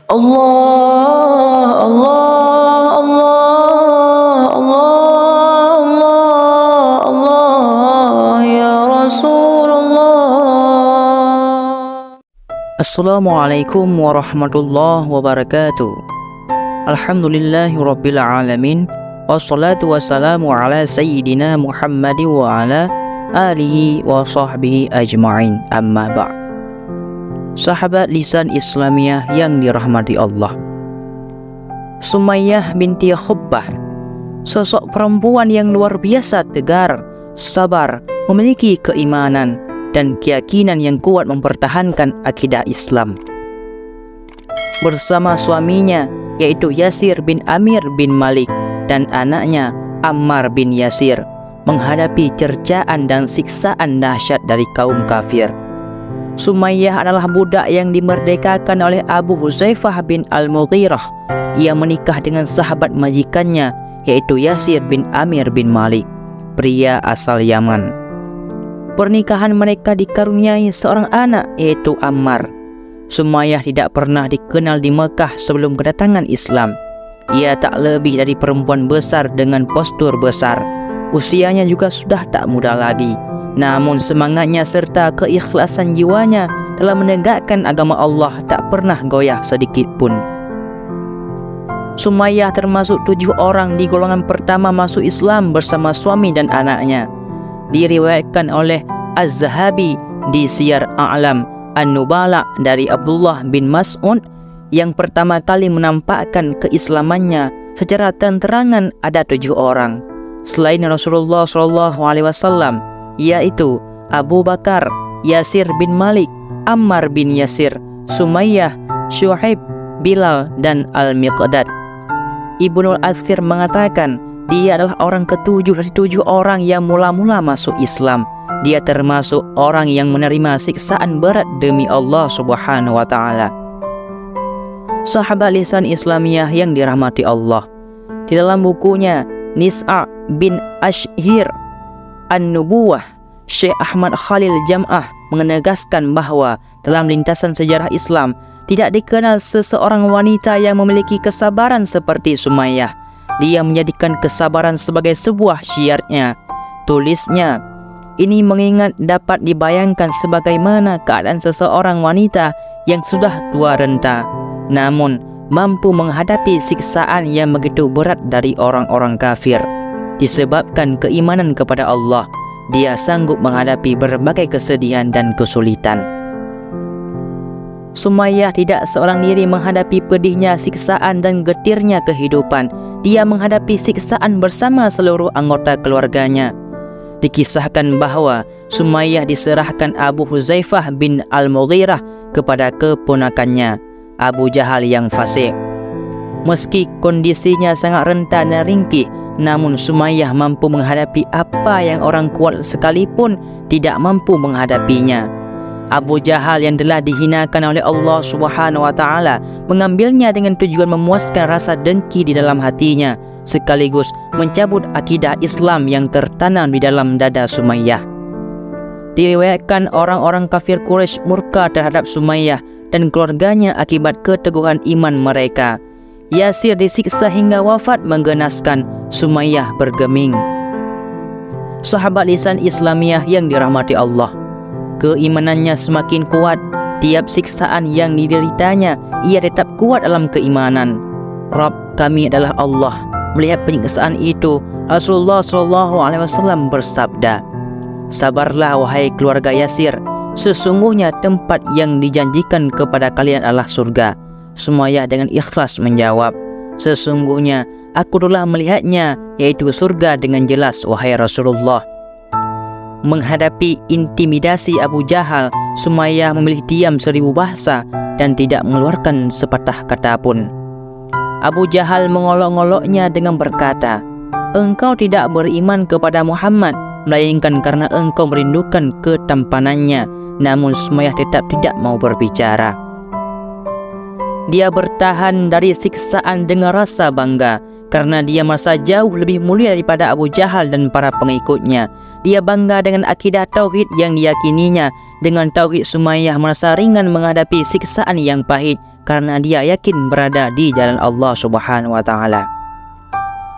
Allah, Allah, Allah, Allah, Allah, Allah, ya Rasulullah. Assalamualaikum warahmatullahi wabarakatuh. Alhamdulillahi rabbil alamin. Wassalatu wassalamu ala sayyidina Muhammad wa ala alihi wa sahbihi ajma'in. Amma ba'd. Sahabat lisan Islamiyah yang dirahmati Allah, Sumayyah binti Khubbah, sosok perempuan yang luar biasa tegar, sabar, memiliki keimanan dan keyakinan yang kuat mempertahankan akidah Islam. Bersama suaminya yaitu Yasir bin Amir bin Malik dan anaknya Ammar bin Yasir menghadapi cercaan dan siksaan dahsyat dari kaum kafir. Sumayyah adalah budak yang dimerdekakan oleh Abu Huzaifah bin Al-Mughirah. Ia menikah dengan sahabat majikannya yaitu Yasir bin Amir bin Malik, pria asal Yaman. Pernikahan mereka dikaruniai seorang anak yaitu Ammar. Sumayyah tidak pernah dikenal di Mekah sebelum kedatangan Islam. Ia tak lebih dari perempuan besar dengan postur besar. Usianya juga sudah tak muda lagi. Namun semangatnya serta keikhlasan jiwanya dalam menegakkan agama Allah tak pernah goyah sedikit pun. Sumayyah termasuk 7 orang di golongan pertama masuk Islam bersama suami dan anaknya. Diriwayatkan oleh Az-Zahabi di Siyar A'lam An-Nubala dari Abdullah bin Mas'ud, yang pertama kali menampakkan keislamannya secara terang-terangan ada 7 orang selain Rasulullah SAW, yaitu Abu Bakar, Yasir bin Malik, Ammar bin Yasir, Sumayyah, Syuaib, Bilal, dan Al-Miqdad. Ibnul Athir mengatakan dia adalah orang ke-7 dari 7 orang yang mula-mula masuk Islam. Dia termasuk orang yang menerima siksaan berat demi Allah Subhanahu wa ta'ala. Sahabat lisan Islamiyah yang dirahmati Allah, di dalam bukunya Nis'a bin Ashhir An-Nubuwah, Syekh Ahmad Khalil Jam'ah menegaskan bahwa dalam lintasan sejarah Islam tidak dikenal seseorang wanita yang memiliki kesabaran seperti Sumayyah. Dia menjadikan kesabaran sebagai sebuah syiarnya. Tulisnya, ini mengingat dapat dibayangkan sebagaimana keadaan seseorang wanita yang sudah tua renta, namun mampu menghadapi siksaan yang begitu berat dari orang-orang kafir. Disebabkan keimanan kepada Allah, dia sanggup menghadapi berbagai kesedihan dan kesulitan. Sumayyah tidak seorang diri menghadapi pedihnya siksaan dan getirnya kehidupan. Dia menghadapi siksaan bersama seluruh anggota keluarganya. Dikisahkan bahwa Sumayyah diserahkan Abu Huzaifah bin Al-Mughirah kepada keponakannya, Abu Jahal yang fasik. Meski kondisinya sangat rentan dan ringkih, namun Sumayyah mampu menghadapi apa yang orang kuat sekalipun tidak mampu menghadapinya. Abu Jahal yang telah dihinakan oleh Allah Subhanahu wa ta'ala mengambilnya dengan tujuan memuaskan rasa dengki di dalam hatinya, sekaligus mencabut akidah Islam yang tertanam di dalam dada Sumayyah. Diriwayatkan orang-orang kafir Quraisy murka terhadap Sumayyah dan keluarganya akibat keteguhan iman mereka. Yasir disiksa hingga wafat menggenaskan, Sumayyah bergeming. Sahabat lisan Islamiyah yang dirahmati Allah, keimanannya semakin kuat. Tiap siksaan yang dideritanya, ia tetap kuat dalam keimanan. Rabb kami adalah Allah. Melihat penyiksaan itu, Rasulullah SAW bersabda, sabarlah wahai keluarga Yasir, sesungguhnya tempat yang dijanjikan kepada kalian adalah surga. Sumayyah dengan ikhlas menjawab, sesungguhnya aku telah melihatnya, yaitu surga dengan jelas wahai Rasulullah. Menghadapi intimidasi Abu Jahal, Sumayyah memilih diam 1000 bahasa dan tidak mengeluarkan sepatah kata pun. Abu Jahal mengolok-ngoloknya dengan berkata, engkau tidak beriman kepada Muhammad melainkan karena engkau merindukan ketampanannya. Namun Sumayyah tetap tidak mau berbicara. Dia bertahan dari siksaan dengan rasa bangga. karena dia merasa jauh lebih mulia daripada Abu Jahal dan para pengikutnya. Dia bangga dengan akidah tauhid yang diyakininya. Dengan tauhid, Sumayyah merasa ringan menghadapi siksaan yang pahit karena dia yakin berada di jalan Allah Subhanahu wa taala.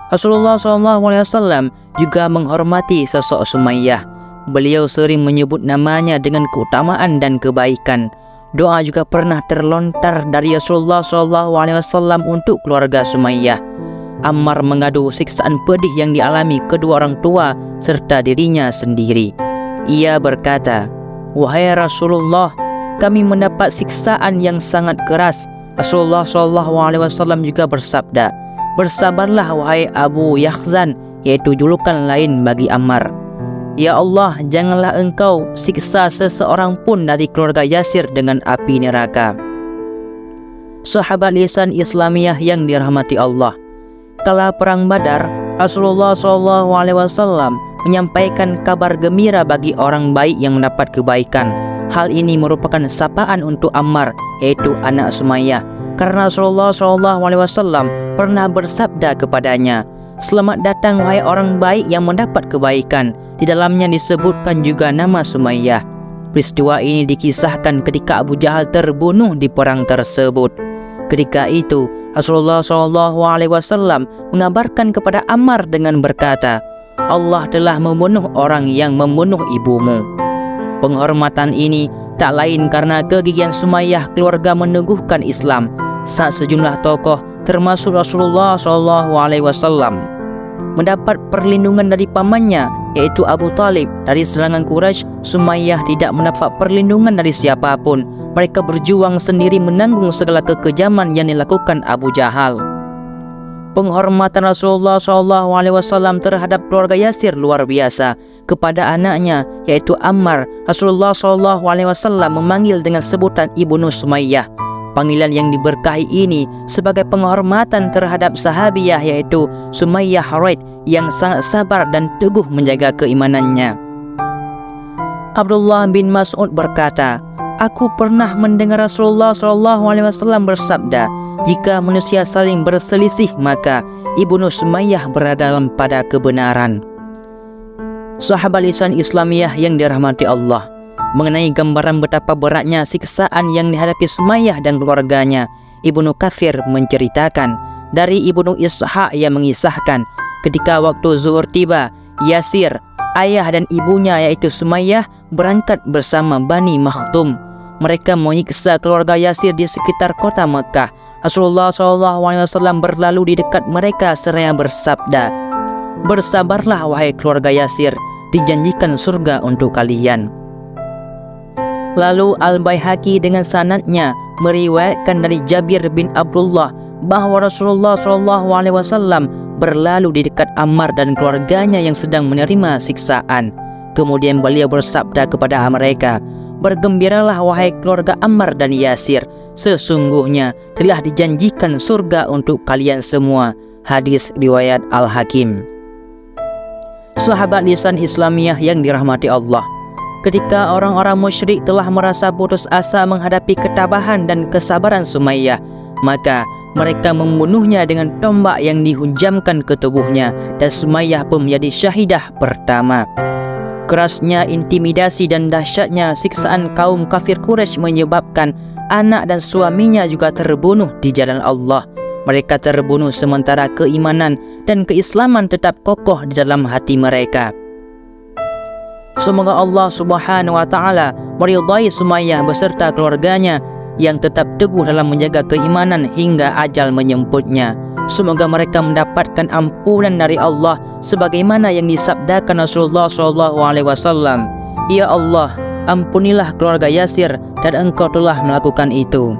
Rasulullah SAW juga menghormati sosok Sumayyah. Beliau sering menyebut namanya dengan keutamaan dan kebaikan. Doa juga pernah terlontar dari Rasulullah SAW untuk keluarga Sumayyah. Ammar mengadu siksaan pedih yang dialami kedua orang tua serta dirinya sendiri. Ia berkata, "Wahai Rasulullah, kami mendapat siksaan yang sangat keras." Rasulullah SAW juga bersabda, "Bersabarlah wahai Abu Yakhzan," yaitu julukan lain bagi Ammar. "Ya Allah, janganlah engkau siksa seseorang pun dari keluarga Yasir dengan api neraka." Sahabat lisan Islamiyah yang dirahmati Allah, kala perang Badar, Rasulullah SAW menyampaikan kabar gembira bagi orang baik yang mendapat kebaikan. Hal ini merupakan sapaan untuk Ammar, yaitu anak Sumayyah, karena Rasulullah SAW pernah bersabda kepadanya, "Selamat datang wahai orang baik yang mendapat kebaikan." Di dalamnya disebutkan juga nama Sumayyah. Peristiwa ini dikisahkan ketika Abu Jahal terbunuh di perang tersebut. Ketika itu Rasulullah SAW mengabarkan kepada Ammar dengan berkata, "Allah telah membunuh orang yang membunuh ibumu." Penghormatan ini tak lain karena kegigihan Sumayyah keluarga meneguhkan Islam saat sejumlah tokoh termasuk Rasulullah SAW mendapat perlindungan dari pamannya, yaitu Abu Talib, dari serangan Quraisy. Sumayyah tidak mendapat perlindungan dari siapapun. Mereka berjuang sendiri menanggung segala kekejaman yang dilakukan Abu Jahal. Penghormatan Rasulullah SAW terhadap keluarga Yasir luar biasa. Kepada anaknya, yaitu Ammar, Rasulullah SAW memanggil dengan sebutan Ibnu Sumayyah. Panggilan yang diberkahi ini sebagai penghormatan terhadap sahabiah, yaitu Sumayyah Huraid, yang sangat sabar dan teguh menjaga keimanannya. Abdullah bin Mas'ud berkata, "Aku pernah mendengar Rasulullah SAW bersabda, jika manusia saling berselisih maka Ibnu Sumayyah berada dalam pada kebenaran." Sahabat lisan Islamiyah yang dirahmati Allah, mengenai gambaran betapa beratnya siksaan yang dihadapi Sumayyah dan keluarganya, Ibnu Katsir menceritakan dari Ibnu Ishaq yang mengisahkan, ketika waktu zuhur tiba, Yasir, ayah dan ibunya yaitu Sumayyah berangkat bersama Bani Makhtum. Mereka menyiksa keluarga Yasir di sekitar kota Mekah. Rasulullah SAW berlalu di dekat mereka seraya bersabda, "Bersabarlah wahai keluarga Yasir, dijanjikan surga untuk kalian." Lalu Al-Baihaqi dengan sanadnya meriwayatkan dari Jabir bin Abdullah bahwa Rasulullah SAW berlalu di dekat Ammar dan keluarganya yang sedang menerima siksaan. Kemudian beliau bersabda kepada mereka, "Bergembiralah wahai keluarga Ammar dan Yasir, sesungguhnya telah dijanjikan surga untuk kalian semua." Hadis riwayat Al-Hakim. Sahabat lisan Islamiyah yang dirahmati Allah, ketika orang-orang musyrik telah merasa putus asa menghadapi ketabahan dan kesabaran Sumayyah, maka mereka membunuhnya dengan tombak yang dihunjamkan ke tubuhnya, dan Sumayyah pun menjadi syahidah pertama. Kerasnya intimidasi dan dahsyatnya siksaan kaum kafir Quraisy menyebabkan anak dan suaminya juga terbunuh di jalan Allah. Mereka terbunuh sementara keimanan dan keislaman tetap kokoh di dalam hati mereka. Semoga Allah Subhanahu wa taala meridai Sumayyah beserta keluarganya yang tetap teguh dalam menjaga keimanan hingga ajal menjemputnya. Semoga mereka mendapatkan ampunan dari Allah sebagaimana yang disabdakan Rasulullah SAW, "Ya Allah, ampunilah keluarga Yasir, dan Engkau telah melakukan itu."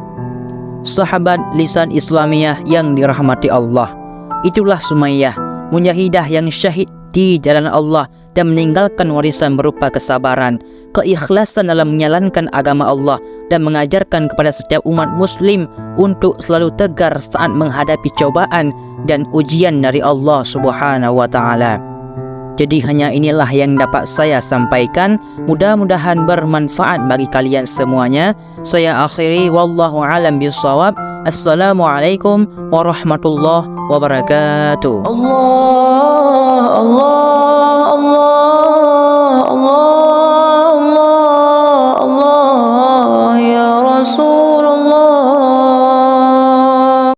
Sahabat lisan Islamiyah yang dirahmati Allah, itulah Sumayyah, mujahidah yang syahid di jalan Allah dan meninggalkan warisan berupa kesabaran, keikhlasan dalam menjalankan agama Allah, dan mengajarkan kepada setiap umat muslim untuk selalu tegar saat menghadapi cobaan dan ujian dari Allah Subhanahu wa taala. Jadi hanya inilah yang dapat saya sampaikan, mudah-mudahan bermanfaat bagi kalian semuanya. Saya akhiri, wallahu alam bishawab. Assalamualaikum warahmatullahi wabarakatuh. Allah, Allah.